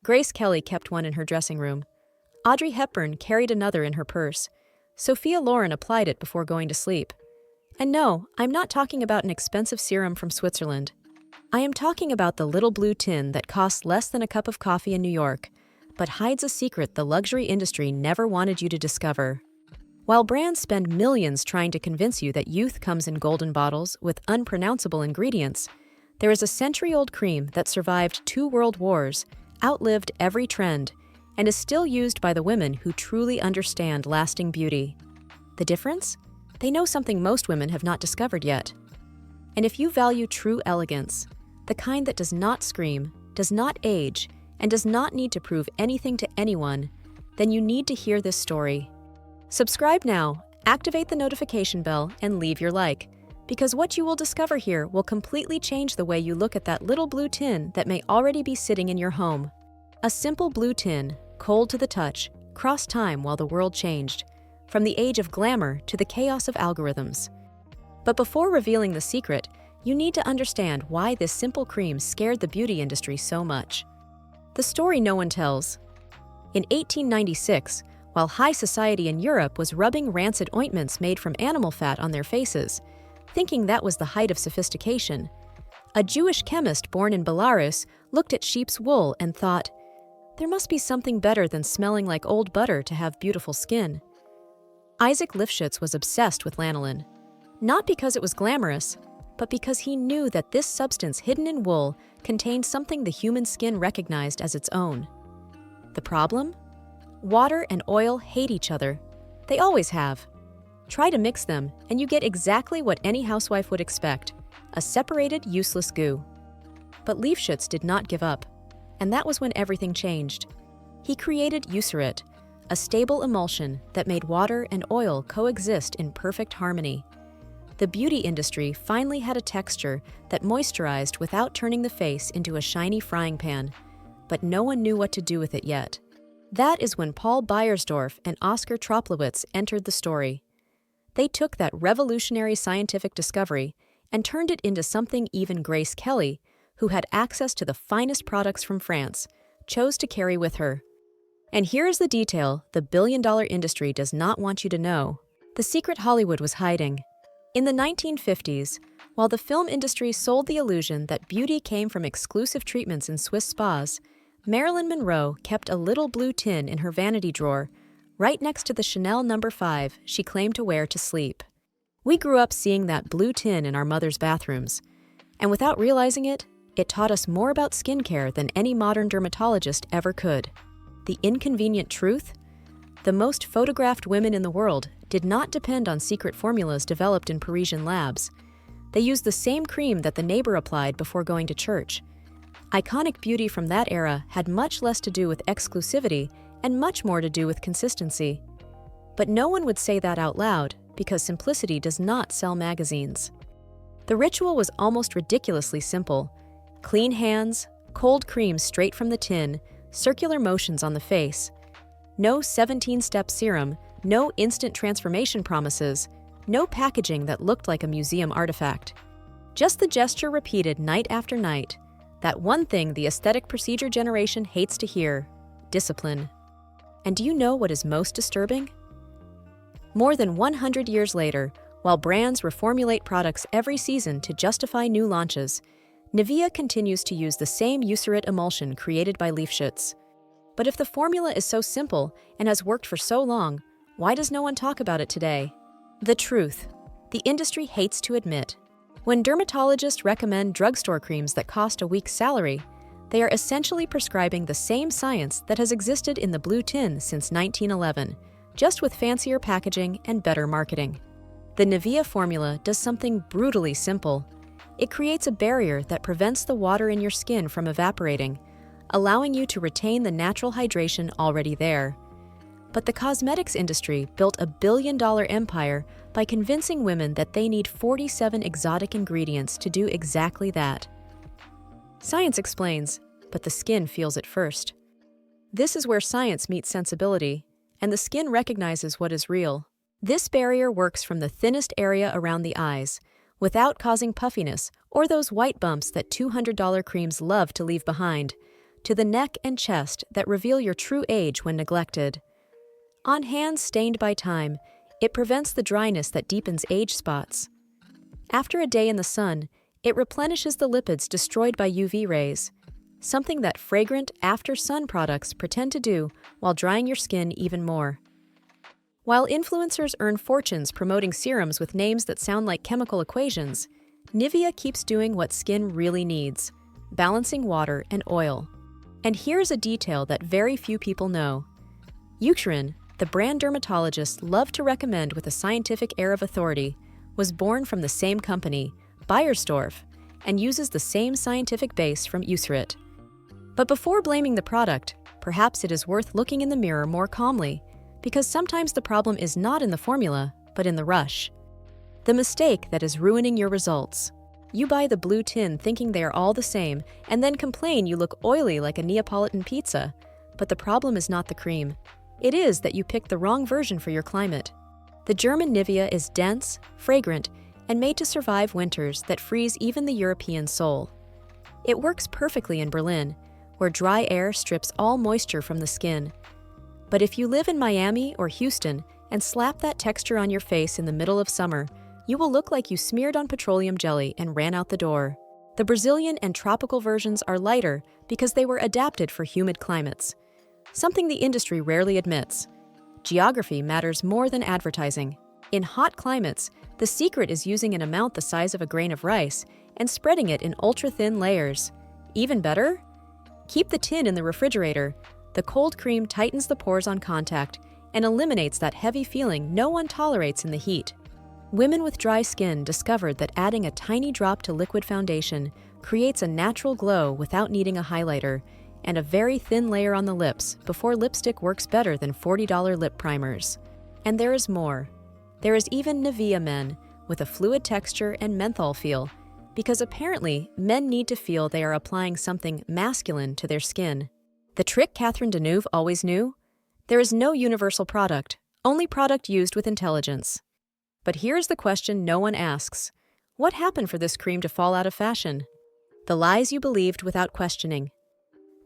Grace Kelly kept one in her dressing room. Audrey Hepburn carried another in her purse. Sophia Loren applied it before going to sleep. And no, I'm not talking about an expensive serum from Switzerland. I am talking about the little blue tin that costs less than a cup of coffee in New York, but hides a secret the luxury industry never wanted you to discover. While brands spend millions trying to convince you that youth comes in golden bottles with unpronounceable ingredients, there is a century-old cream that survived 2 world wars, outlived every trend, and is still used by the women who truly understand lasting beauty. The difference? They know something most women have not discovered yet. And if you value true elegance, the kind that does not scream, does not age, and does not need to prove anything to anyone, then you need to hear this story. Subscribe now, activate the notification bell, and leave your like, because what you will discover here will completely change the way you look at that little blue tin that may already be sitting in your home. A simple blue tin, cold to the touch, crossed time while the world changed, from the age of glamour to the chaos of algorithms. But before revealing the secret, you need to understand why this simple cream scared the beauty industry so much. The story no one tells. In 1896, while high society in Europe was rubbing rancid ointments made from animal fat on their faces, thinking that was the height of sophistication, a Jewish chemist born in Belarus looked at sheep's wool and thought, there must be something better than smelling like old butter to have beautiful skin. Isaac Lifshitz was obsessed with lanolin, not because it was glamorous, but because he knew that this substance hidden in wool contained something the human skin recognized as its own. The problem? Water and oil hate each other. They always have. Try to mix them, and you get exactly what any housewife would expect, a separated, useless goo. But Lifshitz did not give up, and that was when everything changed. He created Eucerit, a stable emulsion that made water and oil coexist in perfect harmony. The beauty industry finally had a texture that moisturized without turning the face into a shiny frying pan, but no one knew what to do with it yet. That is when Paul Beiersdorf and Oscar Troplowitz entered the story. They took that revolutionary scientific discovery and turned it into something even Grace Kelly, who had access to the finest products from France, chose to carry with her. And here is the detail the billion-dollar industry does not want you to know. The secret Hollywood was hiding. In the 1950s, while the film industry sold the illusion that beauty came from exclusive treatments in Swiss spas, Marilyn Monroe kept a little blue tin in her vanity drawer, right next to the Chanel No. 5 she claimed to wear to sleep. We grew up seeing that blue tin in our mother's bathrooms, and without realizing it, it taught us more about skincare than any modern dermatologist ever could. The inconvenient truth? The most photographed women in the world did not depend on secret formulas developed in Parisian labs. They used the same cream that the neighbor applied before going to church. Iconic beauty from that era had much less to do with exclusivity and much more to do with consistency. But no one would say that out loud because simplicity does not sell magazines. The ritual was almost ridiculously simple. Clean hands, cold cream straight from the tin, circular motions on the face. No 17-step serum, no instant transformation promises, no packaging that looked like a museum artifact. Just the gesture repeated night after night. That one thing the aesthetic procedure generation hates to hear: discipline. And do you know what is most disturbing? More than 100 years later, while brands reformulate products every season to justify new launches, Nivea continues to use the same Eucerit emulsion created by Lifshitz. But if the formula is so simple and has worked for so long, why does no one talk about it today? The truth, the industry hates to admit. When dermatologists recommend drugstore creams that cost a week's salary, they are essentially prescribing the same science that has existed in the blue tin since 1911, just with fancier packaging and better marketing. The Nivea formula does something brutally simple. It creates a barrier that prevents the water in your skin from evaporating, allowing you to retain the natural hydration already there. But the cosmetics industry built a billion-dollar empire by convincing women that they need 47 exotic ingredients to do exactly that. Science explains, but the skin feels it first. This is where science meets sensibility, and the skin recognizes what is real. This barrier works from the thinnest area around the eyes, without causing puffiness or those white bumps that $200 creams love to leave behind, to the neck and chest that reveal your true age when neglected. On hands stained by time, it prevents the dryness that deepens age spots. After a day in the sun, it replenishes the lipids destroyed by UV rays, something that fragrant after-sun products pretend to do while drying your skin even more. While influencers earn fortunes promoting serums with names that sound like chemical equations, Nivea keeps doing what skin really needs, balancing water and oil. And here's a detail that very few people know. Eucerin, the brand dermatologists love to recommend with a scientific air of authority, was born from the same company, Beiersdorf, and uses the same scientific base from Eucerin. But before blaming the product, perhaps it is worth looking in the mirror more calmly, because sometimes the problem is not in the formula, but in the rush. The mistake that is ruining your results. You buy the blue tin thinking they are all the same, and then complain you look oily like a Neapolitan pizza. But the problem is not the cream. It is that you picked the wrong version for your climate. The German Nivea is dense, fragrant, and made to survive winters that freeze even the European soul. It works perfectly in Berlin, where dry air strips all moisture from the skin. But if you live in Miami or Houston and slap that texture on your face in the middle of summer, you will look like you smeared on petroleum jelly and ran out the door. The Brazilian and tropical versions are lighter because they were adapted for humid climates, something the industry rarely admits. Geography matters more than advertising. In hot climates, the secret is using an amount the size of a grain of rice and spreading it in ultra-thin layers. Even better? Keep the tin in the refrigerator. The cold cream tightens the pores on contact and eliminates that heavy feeling no one tolerates in the heat. Women with dry skin discovered that adding a tiny drop to liquid foundation creates a natural glow without needing a highlighter, and a very thin layer on the lips before lipstick works better than $40 lip primers. And there is more. There is even Nivea Men, with a fluid texture and menthol feel, because apparently men need to feel they are applying something masculine to their skin. The trick Catherine Deneuve always knew? There is no universal product, only product used with intelligence. But here's the question no one asks. What happened for this cream to fall out of fashion? The lies you believed without questioning.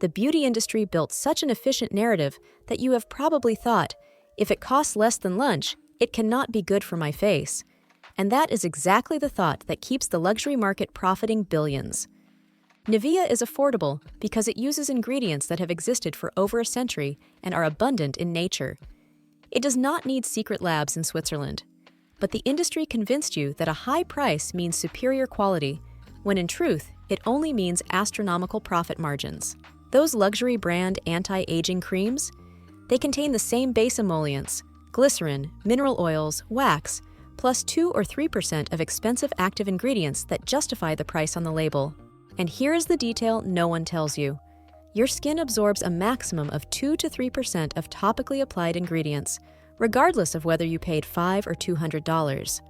The beauty industry built such an efficient narrative that you have probably thought, if it costs less than lunch, it cannot be good for my face. And that is exactly the thought that keeps the luxury market profiting billions. Nivea is affordable because it uses ingredients that have existed for over a century and are abundant in nature. It does not need secret labs in Switzerland. But the industry convinced you that a high price means superior quality, when in truth, it only means astronomical profit margins. Those luxury brand anti-aging creams? They contain the same base emollients, glycerin, mineral oils, wax, plus 2 or 3% of expensive active ingredients that justify the price on the label. And here is the detail no one tells you. Your skin absorbs a maximum of 2 to 3% of topically applied ingredients, regardless of whether you paid $5 or $200.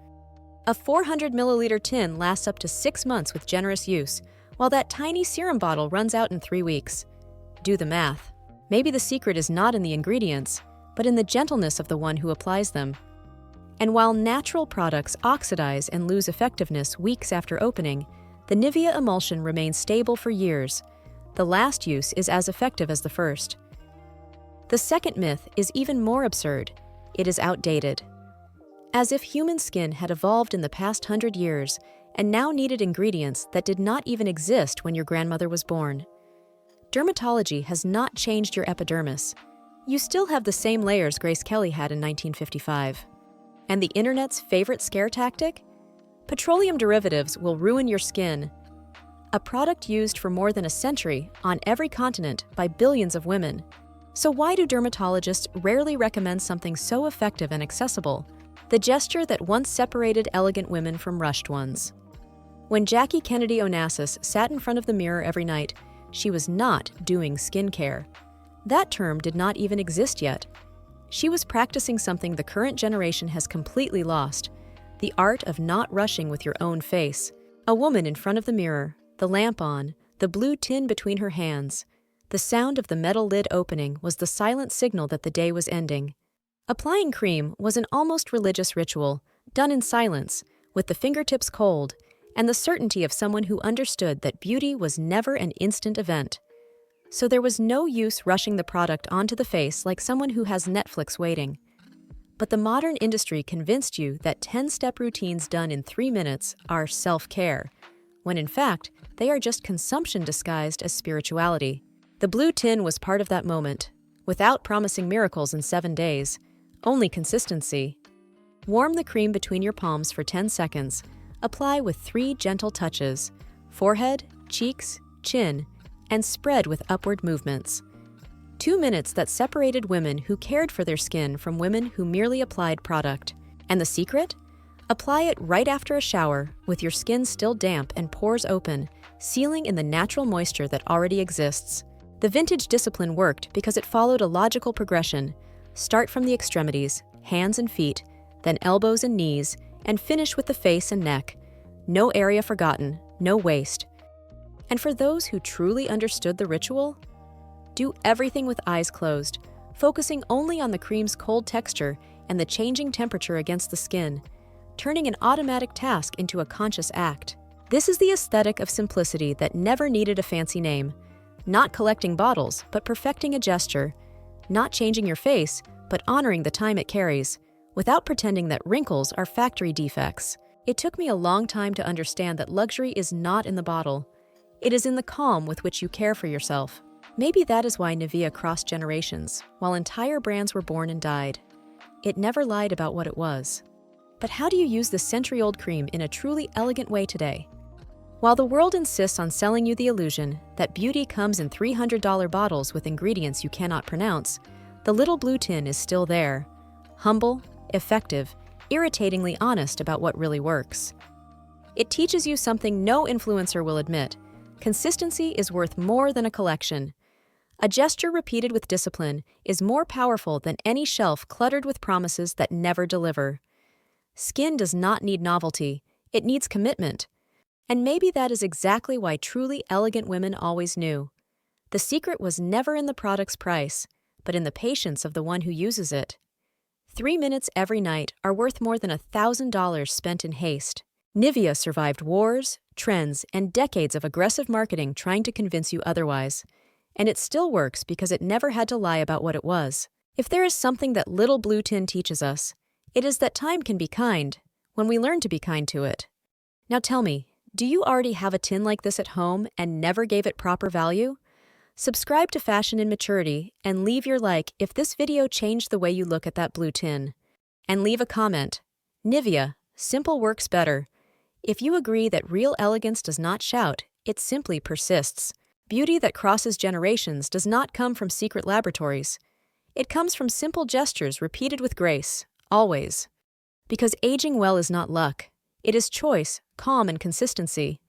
A 400 milliliter tin lasts up to 6 months with generous use, while that tiny serum bottle runs out in 3 weeks. Do the math. Maybe the secret is not in the ingredients, but in the gentleness of the one who applies them. And while natural products oxidize and lose effectiveness weeks after opening, the Nivea emulsion remains stable for years. The last use is as effective as the first. The second myth is even more absurd. It is outdated. As if human skin had evolved in the past 100 years and now needed ingredients that did not even exist when your grandmother was born. Dermatology has not changed your epidermis. You still have the same layers Grace Kelly had in 1955. And the internet's favorite scare tactic? Petroleum derivatives will ruin your skin. A product used for more than a century on every continent by billions of women. So why do dermatologists rarely recommend something so effective and accessible? The gesture that once separated elegant women from rushed ones. When Jackie Kennedy Onassis sat in front of the mirror every night, she was not doing skincare. That term did not even exist yet. She was practicing something the current generation has completely lost, the art of not rushing with your own face. A woman in front of the mirror, the lamp on, the blue tin between her hands. The sound of the metal lid opening was the silent signal that the day was ending. Applying cream was an almost religious ritual, done in silence, with the fingertips cold, and the certainty of someone who understood that beauty was never an instant event. So there was no use rushing the product onto the face like someone who has Netflix waiting. But the modern industry convinced you that 10-step routines done in 3 minutes are self-care, when in fact, they are just consumption disguised as spirituality. The blue tin was part of that moment, without promising miracles in 7 days, only consistency. Warm the cream between your palms for 10 seconds. Apply with 3 gentle touches: forehead, cheeks, chin, and spread with upward movements. 2 minutes that separated women who cared for their skin from women who merely applied product. And the secret? Apply it right after a shower, with your skin still damp and pores open, sealing in the natural moisture that already exists. The vintage discipline worked because it followed a logical progression. Start from the extremities, hands and feet, then elbows and knees, and finish with the face and neck. No area forgotten, no waste. And for those who truly understood the ritual, do everything with eyes closed, focusing only on the cream's cold texture and the changing temperature against the skin, turning an automatic task into a conscious act. This is the aesthetic of simplicity that never needed a fancy name. Not collecting bottles, but perfecting a gesture. Not changing your face, but honoring the time it carries, without pretending that wrinkles are factory defects. It took me a long time to understand that luxury is not in the bottle. It is in the calm with which you care for yourself. Maybe that is why Nivea crossed generations, while entire brands were born and died. It never lied about what it was. But how do you use this century-old cream in a truly elegant way today? While the world insists on selling you the illusion that beauty comes in $300 bottles with ingredients you cannot pronounce, the little blue tin is still there. Humble, effective, irritatingly honest about what really works. It teaches you something no influencer will admit. Consistency is worth more than a collection. A gesture repeated with discipline is more powerful than any shelf cluttered with promises that never deliver. Skin does not need novelty, it needs commitment. And maybe that is exactly why truly elegant women always knew. The secret was never in the product's price, but in the patience of the one who uses it. 3 minutes every night are worth more than $1,000 spent in haste. Nivea survived wars, trends, and decades of aggressive marketing trying to convince you otherwise. And it still works because it never had to lie about what it was. If there is something that little blue tin teaches us, it is that time can be kind, when we learn to be kind to it. Now tell me, do you already have a tin like this at home and never gave it proper value? Subscribe to Fashion in Maturity and leave your like if this video changed the way you look at that blue tin. And leave a comment. Nivea, simple works better. If you agree that real elegance does not shout, it simply persists. Beauty that crosses generations does not come from secret laboratories. It comes from simple gestures repeated with grace, always. Because aging well is not luck. It is choice, calm, and consistency.